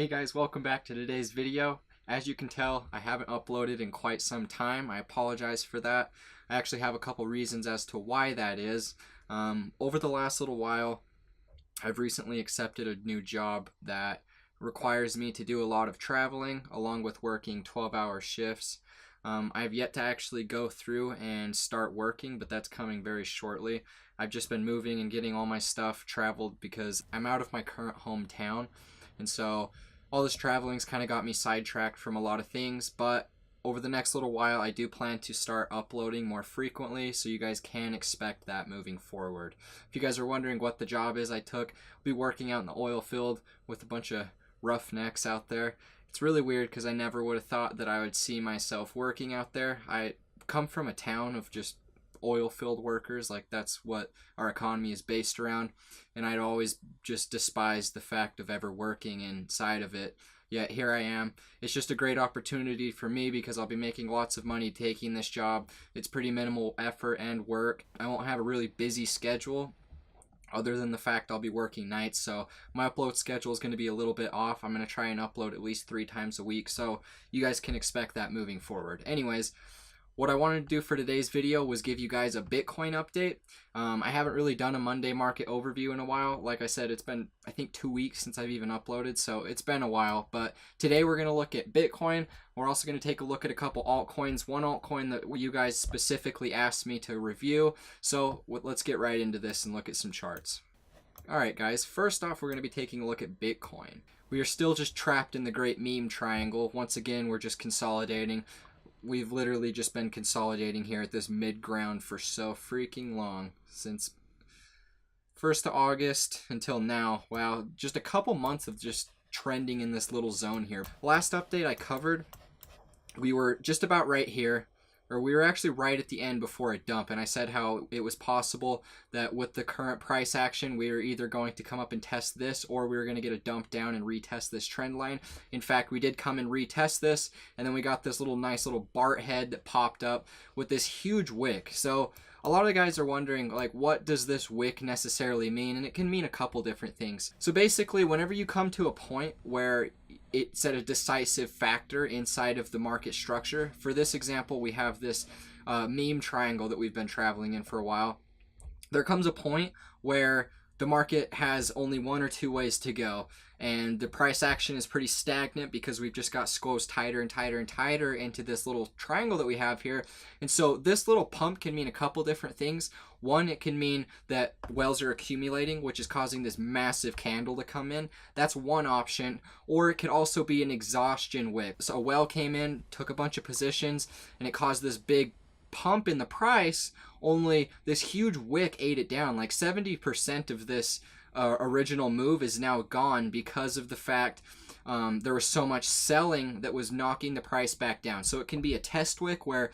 Hey guys, welcome back to today's video. As you can tell, I haven't uploaded in quite some time. I apologize for that. I actually have a couple reasons as to why that is. Over the last little while, I've recently accepted a new job that requires me to do a lot of traveling along with working 12-hour shifts. I've yet to actually go through and start working, but that's coming very shortly. I've just been moving and getting all my stuff traveled because I'm out of my current hometown. And so all this traveling's kind of got me sidetracked from a lot of things, but over the next little while I do plan to start uploading more frequently, so you guys can expect that moving forward. If you guys are wondering what the job is I took, I'll be working out in the oil field with a bunch of roughnecks out there. It's really weird because I never would have thought that I would see myself working out there. I come from a town of just oil field workers, like that's what our economy is based around, and I'd always just despised the fact of ever working inside of it. Yet here I am. It's just a great opportunity for me because I'll be making lots of money taking this job. It's pretty minimal effort and work. I won't have a really busy schedule other than the fact I'll be working nights, so my upload schedule is going to be a little bit off. I'm going to try and upload at least 3 times a week, so you guys can expect that moving forward. Anyways, what I wanted to do for today's video was give you guys a Bitcoin update. I haven't really done a Monday market overview in a while. Like I said, it's been, I think, 2 weeks since I've even uploaded, so it's been a while. But today we're going to look at Bitcoin. We're also going to take a look at a couple altcoins. One altcoin that you guys specifically asked me to review. So let's get right into this and look at some charts. Alright guys, first off we're going to be taking a look at Bitcoin. We are still just trapped in the great meme triangle. Once again, we're just consolidating. We've literally just been consolidating here at this mid-ground for so freaking long, since 1st of August until now. Wow, just a couple months of just trending in this little zone here. Last update I covered, we were just about right here, or we were actually right at the end before a dump, and I said how it was possible that with the current price action we were either going to come up and test this, or we were going to get a dump down and retest this trend line. In fact, we did come and retest this, and then we got this nice little Bart head that popped up with this huge wick. So a lot of the guys are wondering, like, what does this wick necessarily mean? And it can mean a couple different things. So basically, whenever you come to a point where it's at a decisive factor inside of the market structure, for this example, we have this meme triangle that we've been traveling in for a while. There comes a point where the market has only 1 or 2 ways to go, and the price action is pretty stagnant because we've just got squoze tighter and tighter and tighter into this little triangle that we have here. And so this little pump can mean a couple different things. One, it can mean that wells are accumulating, which is causing this massive candle to come in. That's one option. Or it could also be an exhaustion wick. So a well came in, took a bunch of positions, and it caused this big pump in the price, only this huge wick ate it down. Like 70% of this original move is now gone because of the fact there was so much selling that was knocking the price back down. So it can be a test wick where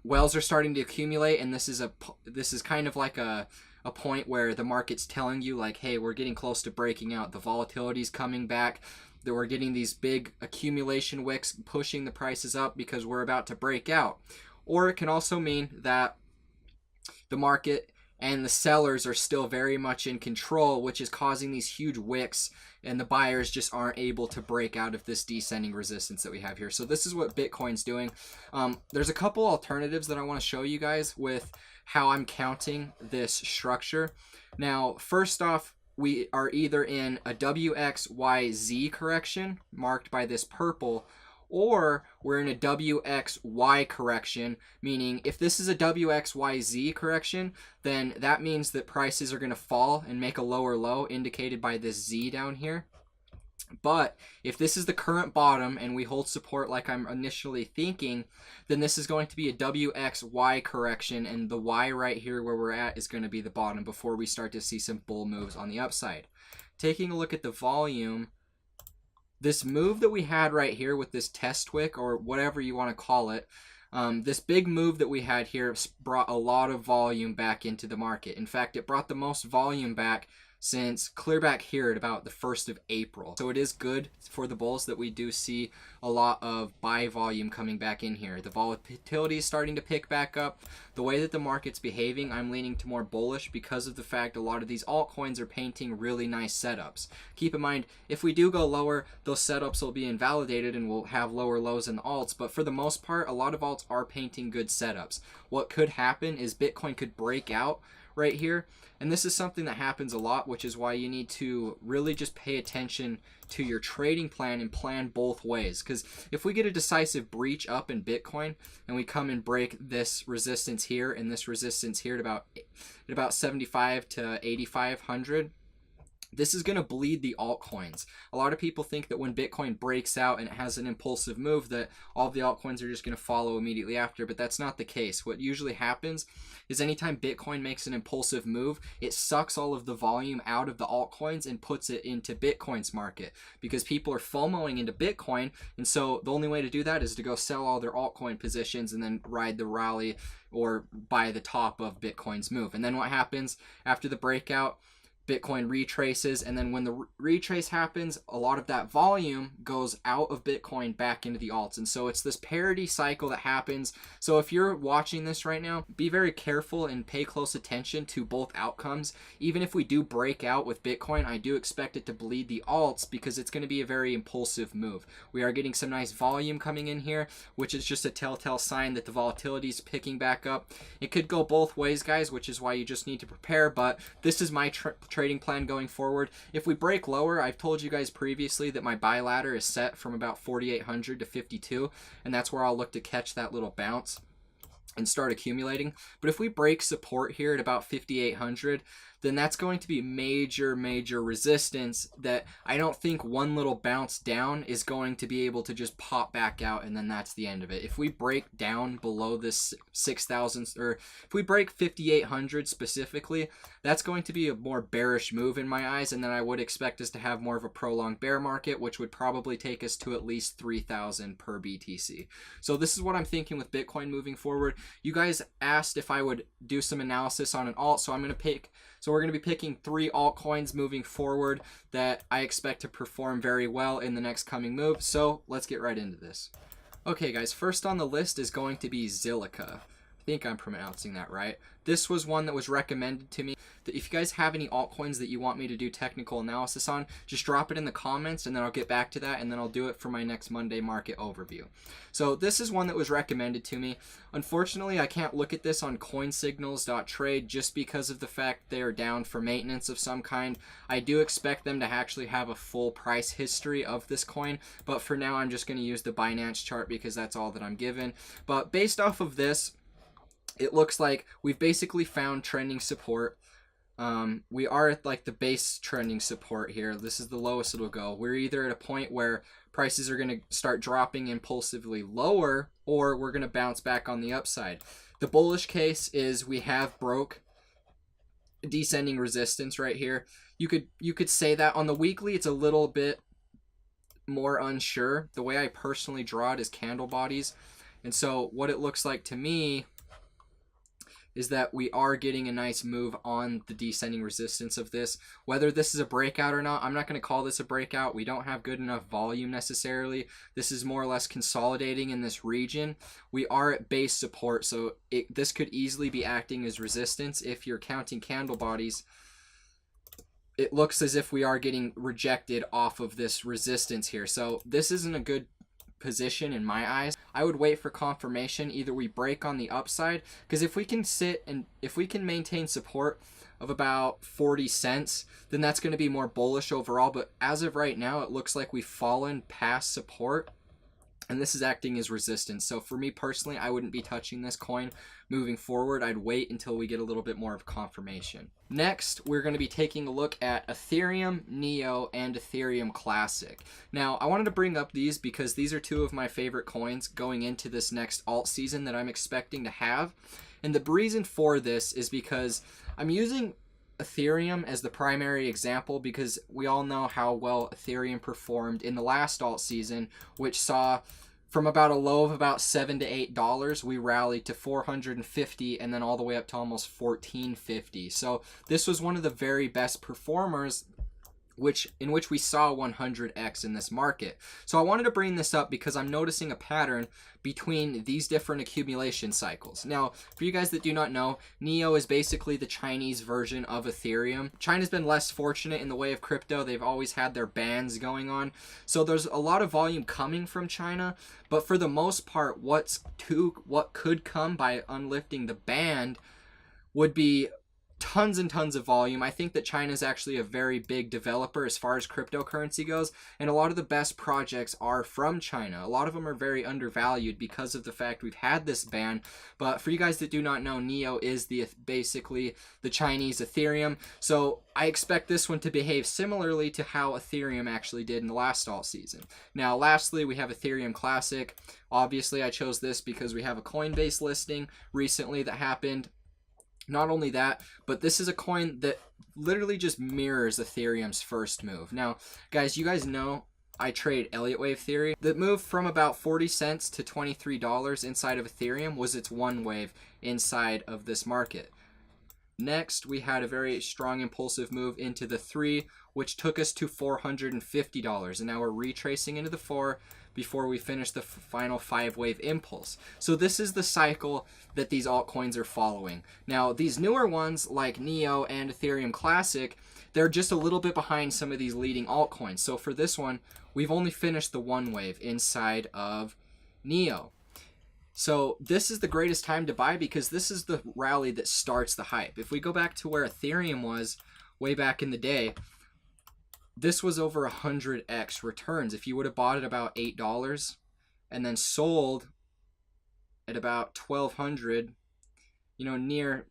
wells are starting to accumulate, and this is kind of like a point where the market's telling you, like, hey, we're getting close to breaking out. The volatility's coming back. That we're getting these big accumulation wicks pushing the prices up because we're about to break out. Or it can also mean that the market and the sellers are still very much in control, which is causing these huge wicks, and the buyers just aren't able to break out of this descending resistance that we have here. So this is what Bitcoin's doing. There's a couple alternatives that I want to show you guys with how I'm counting this structure. Now, first off, we are either in a WXYZ correction, marked by this purple, or we're in a WXY correction, meaning if this is a WXYZ correction, then that means that prices are going to fall and make a lower low, indicated by this Z down here. But if this is the current bottom and we hold support like I'm initially thinking, then this is going to be a WXY correction, and the Y right here where we're at is going to be the bottom before we start to see some bull moves on the upside. Taking a look at the volume, this move that we had right here with this test wick, or whatever you want to call it, this big move that we had here brought a lot of volume back into the market. In fact, it brought the most volume back since clear back here at about the 1st of April. So it is good for the bulls that we do see a lot of buy volume coming back in here. The volatility is starting to pick back up. The way that the market's behaving, I'm leaning to more bullish because of the fact a lot of these altcoins are painting really nice setups. Keep in mind, if we do go lower, those setups will be invalidated and we'll have lower lows in the alts, but for the most part, a lot of alts are painting good setups. What could happen is Bitcoin could break out right here, and this is something that happens a lot, which is why you need to really just pay attention to your trading plan and plan both ways. Because if we get a decisive breach up in Bitcoin and we come and break this resistance here and this resistance here at about 75 to 8,500, this is going to bleed the altcoins. A lot of people think that when Bitcoin breaks out and it has an impulsive move that all of the altcoins are just going to follow immediately after, but that's not the case. What usually happens is anytime Bitcoin makes an impulsive move, it sucks all of the volume out of the altcoins and puts it into Bitcoin's market, because people are FOMOing into Bitcoin, and so the only way to do that is to go sell all their altcoin positions and then ride the rally or buy the top of Bitcoin's move. And then what happens after the breakout? Bitcoin retraces, and then when the retrace happens, a lot of that volume goes out of Bitcoin back into the alts, and so it's this parity cycle that happens. So if you're watching this right now, be very careful and pay close attention to both outcomes. Even if we do break out with Bitcoin, I do expect it to bleed the alts because it's going to be a very impulsive move. We are getting some nice volume coming in here, which is just a telltale sign that the volatility is picking back up. It could go both ways, guys, which is why you just need to prepare, but this is my trading plan going forward. If we break lower, I've told you guys previously that my buy ladder is set from about 4,800 to 52, and that's where I'll look to catch that little bounce and start accumulating. But if we break support here at about 5,800, then that's going to be major resistance that I don't think one little bounce down is going to be able to just pop back out, and then that's the end of it. If we break down below this 6,000, or if we break 5,800 specifically, that's going to be a more bearish move in my eyes, and then I would expect us to have more of a prolonged bear market, which would probably take us to at least 3,000 per BTC. So this is what I'm thinking with Bitcoin moving forward. You guys asked if I would do some analysis on an alt, so we're going to be picking 3 altcoins moving forward that I expect to perform very well in the next coming move. So let's get right into this. Okay guys, first on the list is going to be Zilliqa. I think I'm pronouncing that right. This was one that was recommended to me. If you guys have any altcoins that you want me to do technical analysis on, just drop it in the comments and then I'll get back to that, and then I'll do it for my next Monday market overview. So this is one that was recommended to me. Unfortunately, I can't look at this on coinsignals.trade just because of the fact they are down for maintenance of some kind. I do expect them to actually have a full price history of this coin, but for now I'm just going to use the Binance chart because that's all that I'm given. But based off of this, it looks like we've basically found trending support. We are at like the base trending support here. This is the lowest it'll go. We're either at a point where prices are going to start dropping impulsively lower, or we're going to bounce back on the upside. The bullish case is we have broke descending resistance right here. You could say that on the weekly it's a little bit more unsure. The way I personally draw it is candle bodies, and so what it looks like to me is that we are getting a nice move on the descending resistance of this. Whether this is a breakout or not, I'm not going to call this a breakout. We don't have good enough volume necessarily. This is more or less consolidating in this region. We are at base support, so this could easily be acting as resistance. If you're counting candle bodies, it looks as if we are getting rejected off of this resistance here. So this isn't a good position in my eyes. I would wait for confirmation. Either we break on the upside, because if we can maintain support of about 40 cents, then that's going to be more bullish overall. But as of right now, it looks like we've fallen past support, and this is acting as resistance. So for me personally, I wouldn't be touching this coin moving forward. I'd wait until we get a little bit more of confirmation. Next, we're going to be taking a look at Aetherium, Neo, and Aetherium Classic. Now, I wanted to bring up these because these are 2 of my favorite coins going into this next alt season that I'm expecting to have. And the reason for this is because I'm using Aetherium as the primary example because we all know how well Aetherium performed in the last alt season, which saw from about a low of about $7 to $8, we rallied to 450 and then all the way up to almost 1450. So this was one of the very best performers in which we saw 100x in this market. So I wanted to bring this up because I'm noticing a pattern between these different accumulation cycles. Now, for you guys that do not know, NEO is basically the Chinese version of Ethereum. China's been less fortunate in the way of crypto. They've always had their bans going on. So there's a lot of volume coming from China, but for the most part, what could come by unlifting the ban would be tons and tons of volume. I think that China is actually a very big developer as far as cryptocurrency goes, and a lot of the best projects are from China. A lot of them are very undervalued because of the fact we've had this ban. But for you guys that do not know, NEO is basically the Chinese Ethereum. So I expect this one to behave similarly to how Ethereum actually did in the last alt season. Now, lastly, we have Aetherium Classic. Obviously, I chose this because we have a Coinbase listing recently that happened. Not only that, but this is a coin that literally just mirrors Ethereum's first move. Now, guys, you guys know I trade Elliott Wave theory. The move from about 40 cents to $23 inside of Ethereum was its one wave inside of this market. Next, we had a very strong impulsive move into the 3, which took us to $450. And now we're retracing into the 4 before we finish the final 5-wave impulse. So this is the cycle that these altcoins are following. Now, these newer ones like NEO and Aetherium Classic, they're just a little bit behind some of these leading altcoins. So for this one, we've only finished the 1 wave inside of NEO. So this is the greatest time to buy because this is the rally that starts the hype. If we go back to where Ethereum was way back in the day, this was over 100x returns. If you would have bought it about $8 and then sold at about $1,200, you know,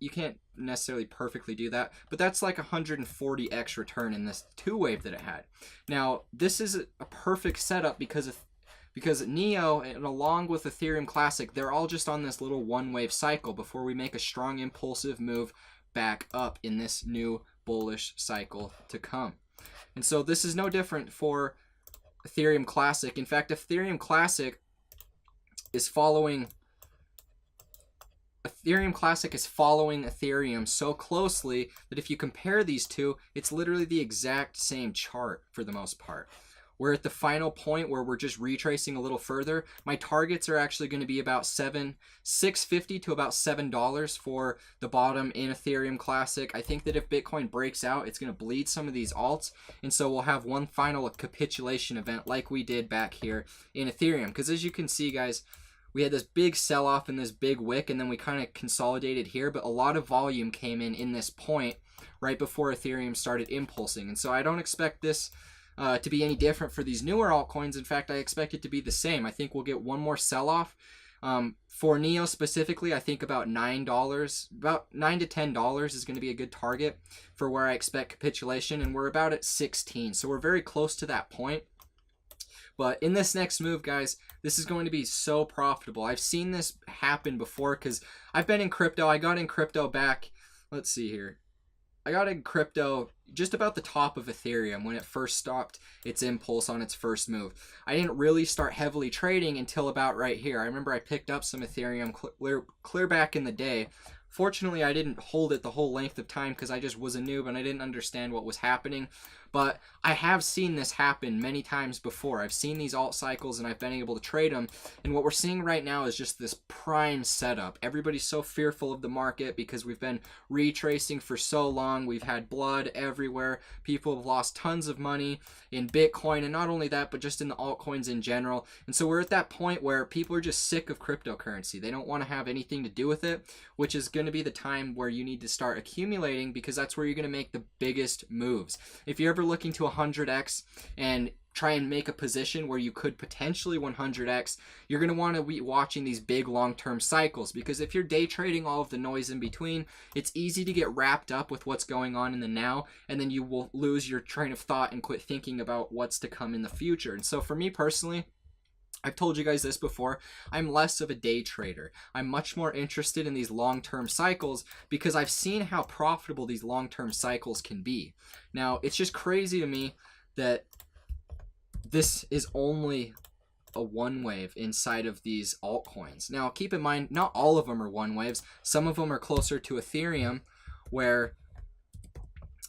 you can't necessarily perfectly do that, but that's like 140x return in this 2-wave that it had. Now, this is a perfect setup because NEO and along with Aetherium Classic, they're all just on this little 1-wave cycle before we make a strong impulsive move back up in this new bullish cycle to come. And so this is no different for Aetherium Classic. In fact, Aetherium Classic is following Ethereum so closely that if you compare these two, it's literally the exact same chart for the most part. We're at the final point where we're just retracing a little further. My targets are actually going to be about $6.50 to about $7 for the bottom in Aetherium Classic. I think that if Bitcoin breaks out, it's going to bleed some of these alts. And so we'll have one final capitulation event like we did back here in Ethereum. Because as you can see, guys, we had this big sell-off and this big wick, and then we kind of consolidated here. But a lot of volume came in this point right before Ethereum started impulsing. And so I don't expect this to be any different for these newer altcoins. In fact, I expect it to be the same. I think we'll get one more sell-off. For NEO specifically, I think about $9, about $9 to $10 is going to be a good target for where I expect capitulation, and we're about at 16, so we're very close to that point. But in this next move, guys, this is going to be so profitable. I've seen this happen before because I've been in crypto. I got in crypto back, let's see here. I got in crypto just about the top of Ethereum when it first stopped its impulse on its first move. I didn't really start heavily trading until about right here. I remember I picked up some Ethereum clear back in the day. Fortunately, I didn't hold it the whole length of time because I just was a noob and I didn't understand what was happening. But I have seen this happen many times before. I've seen these alt cycles and I've been able to trade them. And what we're seeing right now is just this prime setup. Everybody's so fearful of the market because we've been retracing for so long. We've had blood everywhere. People have lost tons of money in Bitcoin, and not only that, but just in the altcoins in general. And so we're at that point where people are just sick of cryptocurrency. They don't want to have anything to do with it, which is going to be the time where you need to start accumulating because that's where you're going to make the biggest moves. If you're ever looking to 100x and try and make a position where you could potentially 100x, you're going to want to be watching these big long-term cycles, because if you're day trading all of the noise in between, it's easy to get wrapped up with what's going on in the now, and then you will lose your train of thought and quit thinking about what's to come in the future. And so for me personally, I've told you guys this before, I'm less of a day trader. I'm much more interested in these long-term cycles because I've seen how profitable these long-term cycles can be. Now, it's just crazy to me that this is only a one wave inside of these altcoins. Now, keep in mind, not all of them are one waves. Some of them are closer to Ethereum, where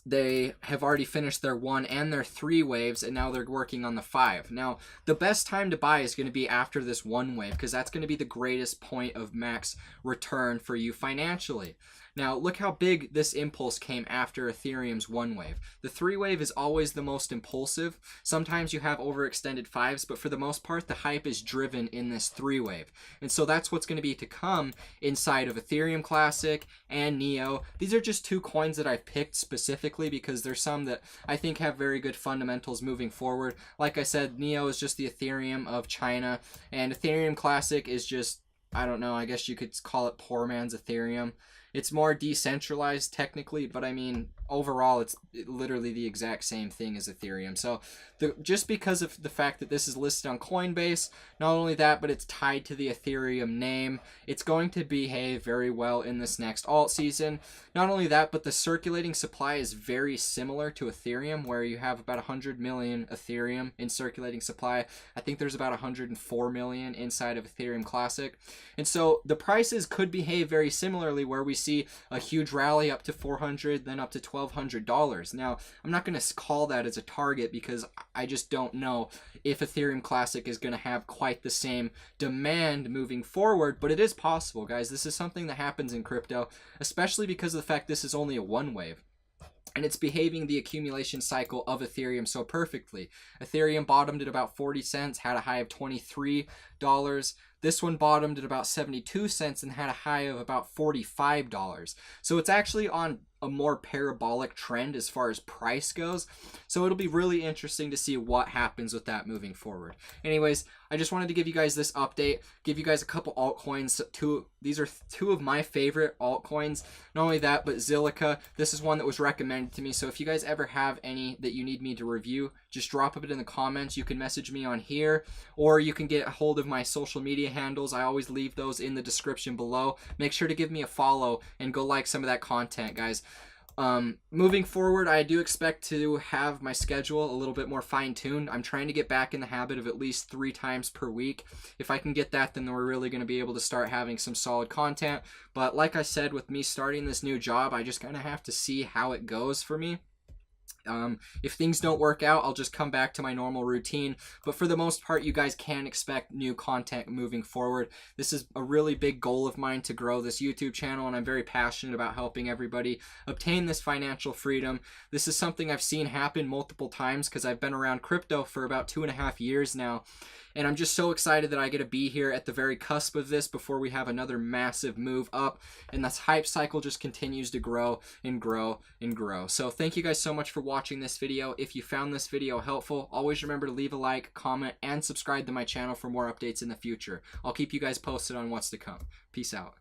they have already finished their 1 and their 3 waves, and now they're working on the 5. Now, the best time to buy is going to be after this 1 wave, because that's going to be the greatest point of max return for you financially. Now, look how big this impulse came after Ethereum's 1 wave. The 3 wave is always the most impulsive. Sometimes you have overextended 5s, but for the most part, the hype is driven in this 3 wave. And so that's what's going to be to come inside of Aetherium Classic and Neo. These are just 2 coins that I've picked specifically because there's some that I think have very good fundamentals moving forward. Like I said, Neo is just the Ethereum of China, and Aetherium Classic is just, I don't know, I guess you could call it poor man's Ethereum. It's more decentralized technically, but I mean, overall, it's literally the exact same thing as Ethereum. So just because of the fact that this is listed on Coinbase, not only that, but it's tied to the Ethereum name, it's going to behave very well in this next alt season. Not only that, but the circulating supply is very similar to Ethereum, where you have about 100 million Ethereum in circulating supply. I think there's about 104 million inside of Ethereum Classic. And so the prices could behave very similarly, where we see a huge rally up to 400, then up to $1,200. Now, I'm not going to call that as a target because I just don't know if Ethereum Classic is going to have quite the same demand moving forward, but it is possible, guys. This is something that happens in crypto, especially because of the fact this is only a 1 wave. And it's behaving the accumulation cycle of Ethereum so perfectly. Ethereum bottomed at about 40 cents, had a high of $23. This one bottomed at about 72 cents and had a high of about $45. So it's actually on a more parabolic trend as far as price goes. So it'll be really interesting to see what happens with that moving forward. Anyways, I just wanted to give you guys this update, give you guys a couple altcoins. These are 2 of my favorite altcoins. Not only that, but Zilliqa. This is one that was recommended to me. So if you guys ever have any that you need me to review, just drop it in the comments. You can message me on here, or you can get a hold of my social media handles. I always leave those in the description below. Make sure to give me a follow and go like some of that content, guys. Moving forward, I do expect to have my schedule a little bit more fine-tuned. I'm trying to get back in the habit of at least 3 times per week. If I can get that, then we're really going to be able to start having some solid content. But like I said, with me starting this new job, I just kind of have to see how it goes for me. If things don't work out, I'll just come back to my normal routine. But for the most part, you guys can expect new content moving forward. This is a really big goal of mine to grow this YouTube channel, and I'm very passionate about helping everybody obtain this financial freedom. This is something I've seen happen multiple times because I've been around crypto for about 2.5 years now. And I'm just so excited that I get to be here at the very cusp of this before we have another massive move up. And this hype cycle just continues to grow and grow and grow. So thank you guys so much for watching this video. If you found this video helpful, always remember to leave a like, comment, and subscribe to my channel for more updates in the future. I'll keep you guys posted on what's to come. Peace out.